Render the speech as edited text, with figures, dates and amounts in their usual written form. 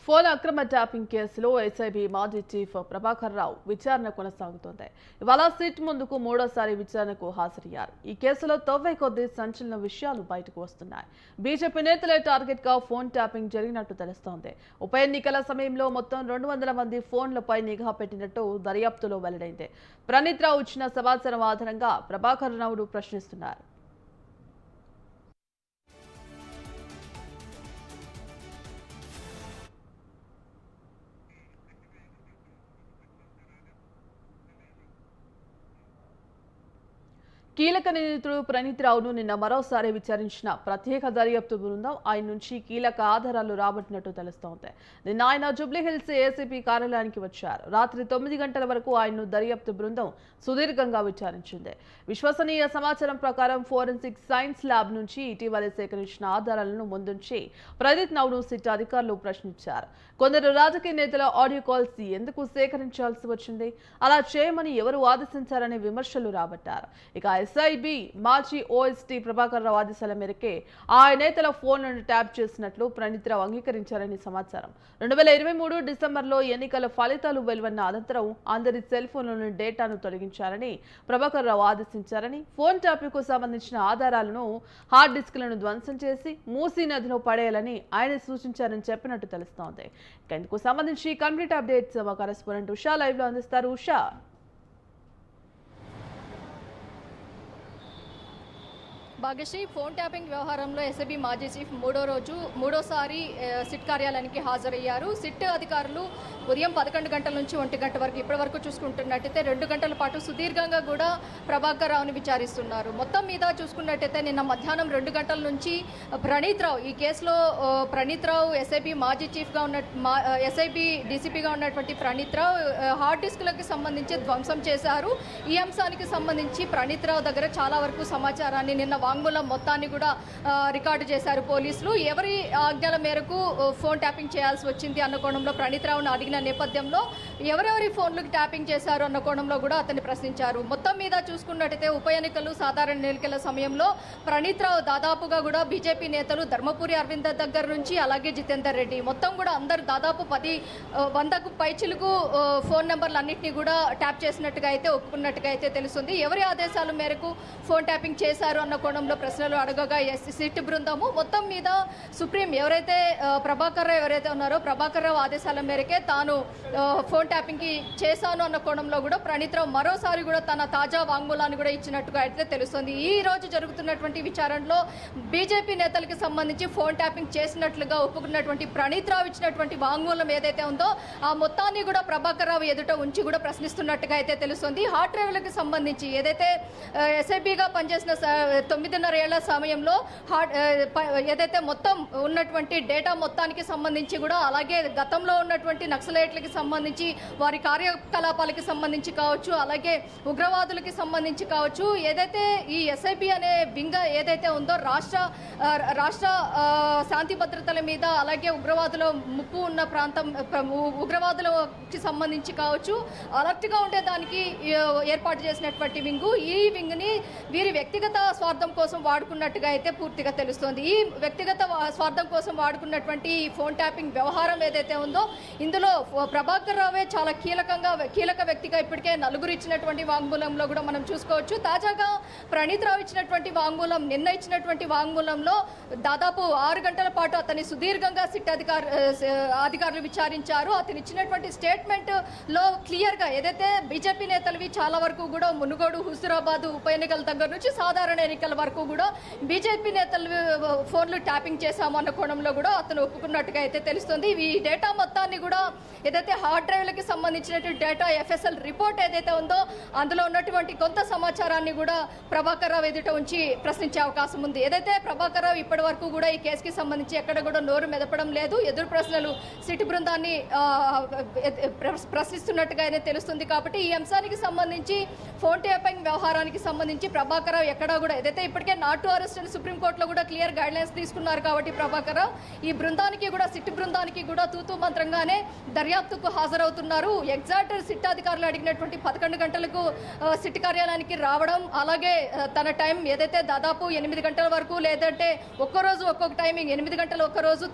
Phone అక్రమ tapping కేసులో SIB మాజీ చీఫ్ ప్రభాకర్ రావు విచారణ కొనసాగుతోంది. ఇవాళ సిట్ ముందుకు మూడోసారి విచారణకు హాజరయ్యారు. ఈ కేసులో తవ్వే కొద్దీ సంచలన విషయాలు బయటకు వస్తున్నాయి. బీజేపీ నేతలే టార్గెట్ గా ఫోన్ ట్యాపింగ్ జరిగినట్టు తెలుస్తోంది. ఉప ఎన్నికల సమయంలో మొత్తం 200 మంది ఫోన్లపై నిఘా పెట్టినట్టు దర్యాప్తులో వెల్లడైంది. ప్రణీత్ రావు ఇచ్చిన సమాచారం ఆధారంగా ప్రభాకర్ రావును ప్రశ్నిస్తున్నారు. కీలక నిందితుడు ప్రణీత్ రావును నిన్న మరోసారి విచారించిన ప్రత్యేక దర్యాప్తు బృందం ఆయన నుంచి కీలక ఆధారాలు రాబట్టినట్టు తెలుస్తోంది. నిన్న ఆయన జూబ్లీహిల్స్ ఏసీపీ కార్యాలయానికి వచ్చారు. రాత్రి 9 గంటల వరకు ఆయన్ను దర్యాప్తు బృందం సుదీర్ఘంగా విచారించింది. విశ్వసనీయ సమాచారం ప్రకారం ఫోరెన్సిక్ సైన్స్ ల్యాబ్ నుంచి ఇటీవలే సేకరించిన ఆధారాలను ముందుంచి ప్రణీత్ రావును సిట్ అధికారులు ప్రశ్నించారు. కొందరు రాజకీయ నేతల ఆడియో కాల్స్ ఎందుకు సేకరించాల్సి వచ్చింది, అలా చేయమని ఎవరు ఆదేశించారనే విమర్శలు రాబట్టారు. ఇక ఎస్ఐబి మాజీ ఓఎస్టీ ప్రభాకర్ రావు ఆదేశాల మేరకే ఆ నేతల ఫోన్లను ట్యాప్ చేసినట్లు ప్రణీత్ రావు అంగీకరించారని సమాచారం. 2023 డిసెంబర్లో ఎన్నికల ఫలితాలు వెలువడిన అనంతరం అందరి సెల్ ఫోన్ల డేటాను తొలగించాలని ప్రభాకర్ రావు ఆదేశించారని, ఫోన్ ట్యాపింగ్ కు సంబంధించిన ఆధారాలను హార్డ్ డిస్క్లను ధ్వంసం చేసి మూసీ నదిలో పడేయాలని ఆయన సూచించారని చెప్పినట్టు తెలుస్తోంది. ఇందుకు సంబంధించి కంప్లీట్ అప్డేట్స్ మా కరెస్పాండెంట్ ఉషా లైవ్ లో అందిస్తారు. ఉషా, భాగ్యశ్రీ, ఫోన్ ట్యాపింగ్ వ్యవహారంలో ఎస్ఐబి మాజీ చీఫ్ మూడోసారి సిట్ కార్యాలయానికి హాజరయ్యారు. సిట్ అధికారులు ఉదయం 11 గంటల నుంచి 1 గంట వరకు ఇప్పటి వరకు చూసుకుంటున్నట్టయితే 2 గంటల పాటు సుదీర్ఘంగా కూడా ప్రభాకర్ రావుని విచారిస్తున్నారు. మొత్తం మీద చూసుకున్నట్టయితే నిన్న మధ్యాహ్నం 2 గంటల నుంచి ప్రణీత్ రావు, ఈ కేసులో ప్రణీత్ రావు ఎస్ఐబి మాజీ చీఫ్గా ఎస్ఐబి డీసీపీగా ఉన్నటువంటి ప్రణీత్ రావు హార్డ్ డిస్క్లకు సంబంధించి ధ్వంసం చేశారు. ఈ అంశానికి సంబంధించి ప్రణీత్ రావు దగ్గర చాలా వరకు సమాచారాన్ని నిన్న వాంగ్మూలం మొత్తాన్ని కూడా రికార్డు చేశారు పోలీసులు. ఎవరి ఆజ్ఞల మేరకు ఫోన్ ట్యాపింగ్ చేయాల్సి వచ్చింది అన్న కోణంలో ప్రణీత్ రావును అడిగిన నేపథ్యంలో ఎవరెవరి ఫోన్లకు ట్యాపింగ్ చేశారు అన్న కోణంలో కూడా అతన్ని ప్రశ్నించారు. మొత్తం మీద చూసుకున్నట్టయితే ఉప ఎన్నికలు, సాధారణ ఎన్నికల సమయంలో ప్రణీత్ రావు దాదాపుగా కూడా బీజేపీ నేతలు ధర్మపురి అరవింద్ దగ్గర నుంచి అలాగే జితేందర్ రెడ్డి మొత్తం కూడా అందరు దాదాపు 100కు పైచిలకు ఫోన్ నెంబర్లు అన్నింటినీ కూడా ట్యాప్ చేసినట్టుగా అయితే ఒప్పుకున్నట్టుగా అయితే తెలుస్తుంది. ఎవరి ఆదేశాల మేరకు ఫోన్ ట్యాపింగ్ చేశారు అన్న కోణంలో ప్రశ్నలు అడగగా సిట్ బృందము మొత్తం మీద సుప్రీం ఎవరైతే ప్రభాకర్ రావు ఎవరైతే ఉన్నారో ప్రభాకర్ రావు ఆదేశాల మేరకే తాను ఫోన్ ట్యాపింగ్ కి చేశాను అన్న కోణంలో కూడా ప్రణీత్ రావు మరోసారి కూడా తన తాజా వాంగ్మూలాన్ని కూడా ఇచ్చినట్టుగా అయితే తెలుస్తుంది. ఈ రోజు జరుగుతున్నటువంటి విచారణలో బీజేపీ నేతలకు సంబంధించి ఫోన్ ట్యాపింగ్ చేసినట్లుగా ఒప్పుకున్నటువంటి ప్రణీత్ రావు ఇచ్చినటువంటి వాంగ్మూలం ఏదైతే ఉందో ఆ మొత్తాన్ని కూడా ప్రభాకర్ రావు ఎదుట ఉంచి కూడా ప్రశ్నిస్తున్నట్టుగా అయితే తెలుస్తుంది. హార్డ్ డ్రైవ్లకు సంబంధించి ఏదైతే ఎస్ఐబిగా పనిచేసిన 9.5 ఏళ్ల సమయంలో ఏదైతే మొత్తం ఉన్నటువంటి డేటా మొత్తానికి సంబంధించి కూడా అలాగే గతంలో ఉన్నటువంటి నక్సలైట్లకి సంబంధించి వారి కార్యకలాపాలకి సంబంధించి కావచ్చు, అలాగే ఉగ్రవాదులకి సంబంధించి కావచ్చు, ఏదైతే ఈ ఎస్ఐబి అనే వింగ ఏదైతే ఉందో రాష్ట్ర శాంతి భద్రతల మీద అలాగే ఉగ్రవాదుల ముప్పు ఉన్న ప్రాంతం ఉగ్రవాదులకి సంబంధించి కావచ్చు అలర్ట్గా ఉండేదానికి ఏర్పాటు చేసినటువంటి వింగు, ఈ వింగ్ని వీరి వ్యక్తిగత స్వార్థం కోసం వాడుకున్నట్టుగా అయితే పూర్తిగా తెలుస్తోంది. ఈ వ్యక్తిగత స్వార్థం కోసం వాడుకున్నటువంటి ఈ ఫోన్ ట్యాపింగ్ వ్యవహారం ఏదైతే ఉందో ఇందులో ప్రభాకర్ రావే చాలా కీలక వ్యక్తిగా ఇప్పటికే నలుగురు ఇచ్చినటువంటి వాంగ్మూలంలో కూడా మనం చూసుకోవచ్చు. తాజాగా ప్రణీత్ రావు ఇచ్చినటువంటి వాంగ్మూలం, నిన్న ఇచ్చినటువంటి వాంగ్మూలంలో దాదాపు 6 గంటల పాటు అతన్ని సుదీర్ఘంగా సిట్ అధికారులు విచారించారు. అతను ఇచ్చినటువంటి స్టేట్మెంట్ లో క్లియర్ గా ఏదైతే బీజేపీ నేతలవి చాలా వరకు కూడా మునుగోడు, హుజూరాబాద్ ఉప ఎన్నికల దగ్గర నుంచి సాధారణ ఎన్నికల వరకు కూడా బీజేపీ నేతలు ఫోన్లు ట్యాపింగ్ చేశాము అన్న కోణంలో కూడా అతను ఒప్పుకున్నట్టుగా అయితే తెలుస్తుంది. ఈ డేటా మొత్తాన్ని కూడా ఏదైతే హార్డ్ డ్రైవ్లకి సంబంధించినటువంటి డేటా ఎఫ్ఎస్ఎల్ రిపోర్ట్ ఏదైతే ఉందో అందులో ఉన్నటువంటి కొంత సమాచారాన్ని కూడా ప్రభాకర్ రావు ఎదుట ఉంచి ప్రశ్నించే అవకాశం ఉంది. ఏదైతే ప్రభాకర్ రావు ఇప్పటి వరకు కూడా ఈ కేసుకి సంబంధించి ఎక్కడ కూడా నోరు మెదపడం లేదు, ఎదురు ప్రశ్నలు సిట్ బృందాన్ని ప్రశ్నిస్తున్నట్టుగా తెలుస్తుంది. కాబట్టి ఈ అంశానికి సంబంధించి ఫోన్ ట్యాపింగ్ వ్యవహారానికి సంబంధించి ప్రభాకర్ రావు ఎక్కడా కూడా ఏదైతే ఇప్పటికే నాట్ టు అరెస్ట్ అని సుప్రీంకోర్టులో కూడా క్లియర్ గైడ్ లైన్స్ తీసుకున్నారు. కాబట్టి ప్రభాకర్ రావు ఈ బృందానికి కూడా సిట్ బృందానికి కూడా తూతూ మంత్రంగానే దర్యాప్తుకు హాజరవుతున్నారు. ఎగ్జాక్ట్ సిట్ అధికారులు అడిగినటువంటి 11 గంటలకు సిట్ కార్యాలయానికి రావడం, అలాగే తన టైం ఏదైతే దాదాపు 8 గంటల వరకు, లేదంటే ఒక్కరోజు ఒక్కొక్క టైమింగ్ 8 గంటలు ఒక్కరోజు